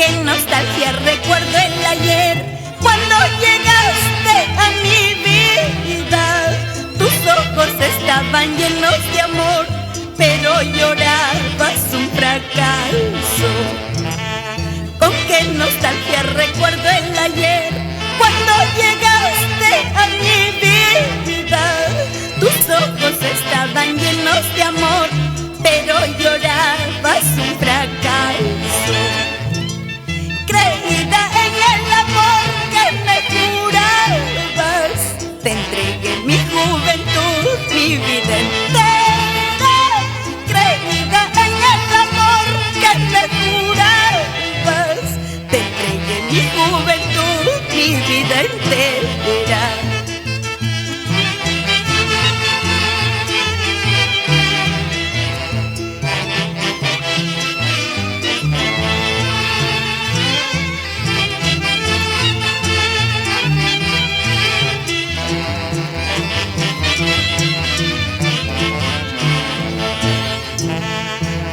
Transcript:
qué nostalgia recuerdo el ayer, cuando llegaste a mi vida. Tus ojos estaban llenos de amor, pero llorabas un fracaso.